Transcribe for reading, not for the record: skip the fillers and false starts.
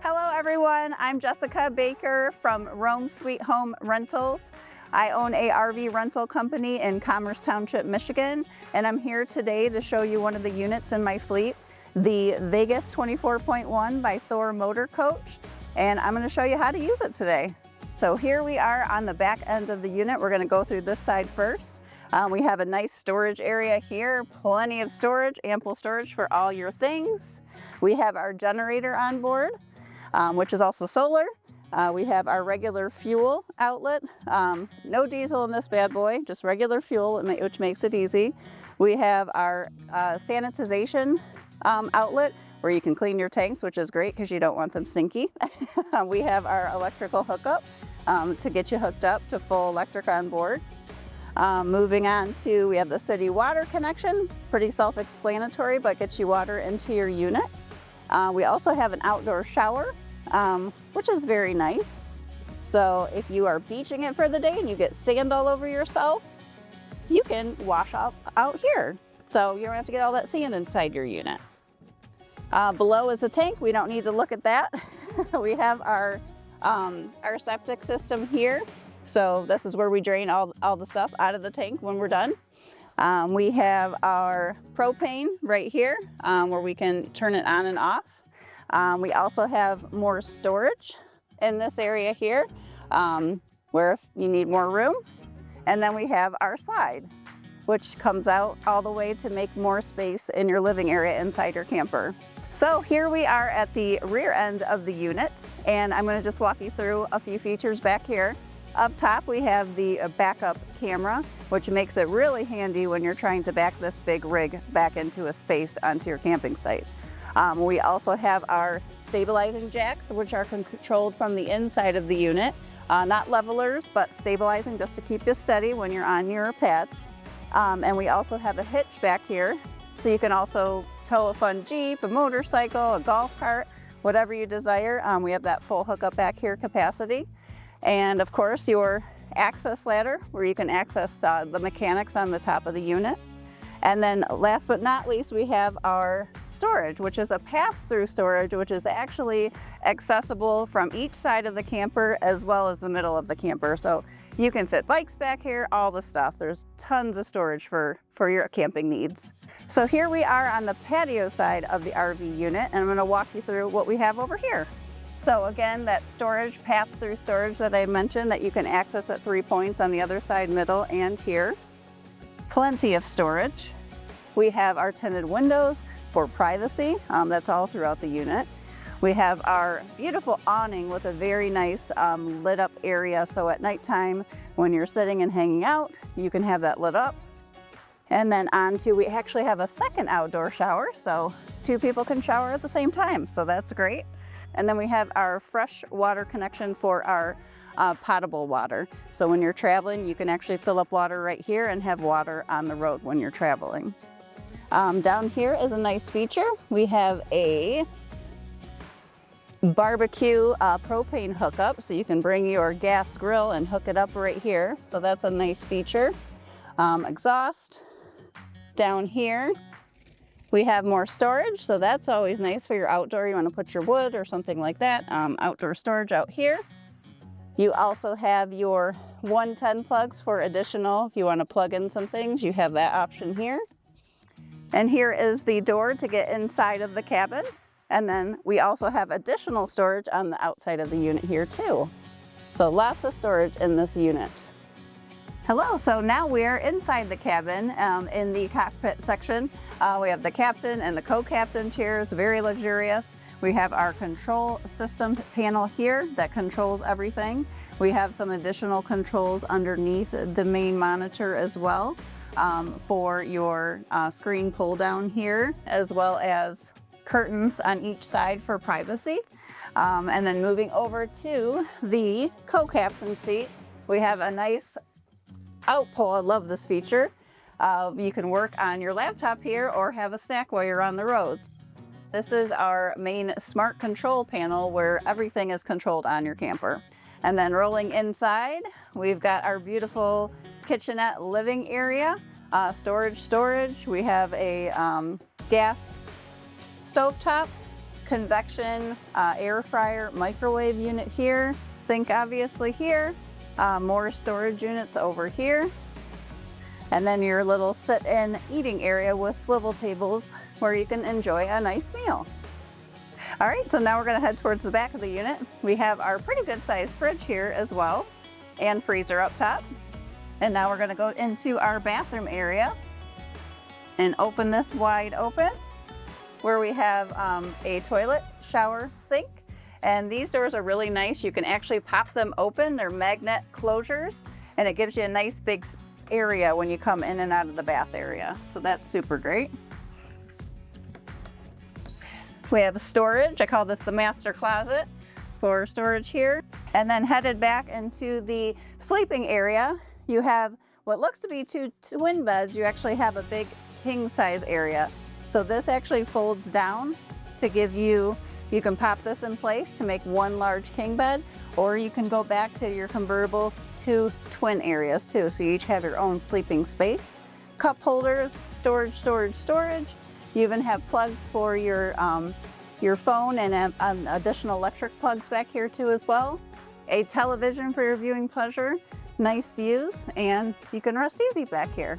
Hello everyone, I'm Jessica Baker from Rome Sweet Home Rentals. I own a RV rental company in Commerce Township, Michigan, and I'm here today to show you one of the units in my fleet, the Vegas 24.1 by Thor Motorcoach, and I'm going to show you how to use it today. So here we are on the back end of the unit. We're going to go through this side first. We have a nice storage area here, plenty of storage, ample storage for all your things. We have our generator on board, which is also solar. We have our regular fuel outlet. No diesel in this bad boy, just regular fuel, which makes it easy. We have our sanitization outlet where you can clean your tanks, which is great because you don't want them stinky. We have our electrical hookup to get you hooked up to full electric on board. Moving on to, we have the city water connection, pretty self-explanatory, but gets you water into your unit. We also have an outdoor shower, which is very nice. So if you are beaching it for the day and you get sand all over yourself, you can wash up out here. So you don't have to get all that sand inside your unit. Below is a tank. We don't need to look at that. We have our septic system here. So this is where we drain all the stuff out of the tank when we're done. We have our propane right here where we can turn it on and off. We also have more storage in this area here where if you need more room. And then we have our slide, which comes out all the way to make more space in your living area inside your camper. So here we are at the rear end of the unit, and I'm going to just walk you through a few features back here. Up top we have the backup camera, which makes it really handy when you're trying to back this big rig back into a space onto your camping site. We also have our stabilizing jacks, which are controlled from the inside of the unit. Not levelers, but stabilizing just to keep you steady when you're on your pad. And we also have a hitch back here, so you can also tow a fun Jeep, a motorcycle, a golf cart, whatever you desire. We have that full hookup back here capacity. And of course your access ladder where you can access the mechanics on the top of the unit. And then last but not least, we have our storage, which is a pass-through storage, which is actually accessible from each side of the camper as well as the middle of the camper. So you can fit bikes back here, all the stuff. There's tons of storage for your camping needs. So here we are on the patio side of the RV unit, and I'm going to walk you through what we have over here. So again, that storage, pass-through storage that I mentioned that you can access at 3 points on the other side, middle, and here. Plenty of storage. We have our tinted windows for privacy. That's all throughout the unit. We have our beautiful awning with a very nice lit up area. So at nighttime, when you're sitting and hanging out, you can have that lit up. And then we actually have a second outdoor shower. So 2 people can shower at the same time. So that's great. And then we have our fresh water connection for our potable water. So when you're traveling, you can actually fill up water right here and have water on the road when you're traveling. Down here is a nice feature. We have a barbecue propane hookup, so you can bring your gas grill and hook it up right here. So that's a nice feature. Exhaust. Down here we have more storage, so that's always nice for your outdoor. You want to put your wood or something like that. Outdoor storage out here. You also have your 110 plugs for additional, if you want to plug in some things, you have that option here. And here is the door to get inside of the cabin. And then we also have additional storage on the outside of the unit here too. So lots of storage in this unit. Hello, so now we're inside the cabin in the cockpit section. We have the captain and the co-captain chairs, very luxurious. We have our control system panel here that controls everything. We have some additional controls underneath the main monitor as well for your screen pull down here, as well as curtains on each side for privacy. And then moving over to the co-captain seat, we have a nice outpull. I love this feature. You can work on your laptop here or have a snack while you're on the roads. This is our main smart control panel where everything is controlled on your camper. And then rolling inside, we've got our beautiful kitchenette living area, storage. We have a gas stovetop, convection air fryer microwave unit here, sink obviously here, more storage units over here, and then your little sit-in eating area with swivel tables where you can enjoy a nice meal. All right, so now we're gonna head towards the back of the unit. We have our pretty good sized fridge here as well, and freezer up top. And now we're gonna go into our bathroom area and open this wide open, where we have a toilet, shower, sink. And these doors are really nice. You can actually pop them open. They're magnet closures, and it gives you a nice big area when you come in and out of the bath area. So that's super great. We have storage. I call this the master closet for storage here. And then headed back into the sleeping area, you have what looks to be two twin beds. You actually have a big king size area. So this actually folds down to give you can pop this in place to make one large king bed, or you can go back to your convertible 2 twin areas too. So you each have your own sleeping space. Cup holders, storage, storage, storage. You even have plugs for your phone and additional electric plugs back here too as well. A television for your viewing pleasure, nice views, and you can rest easy back here.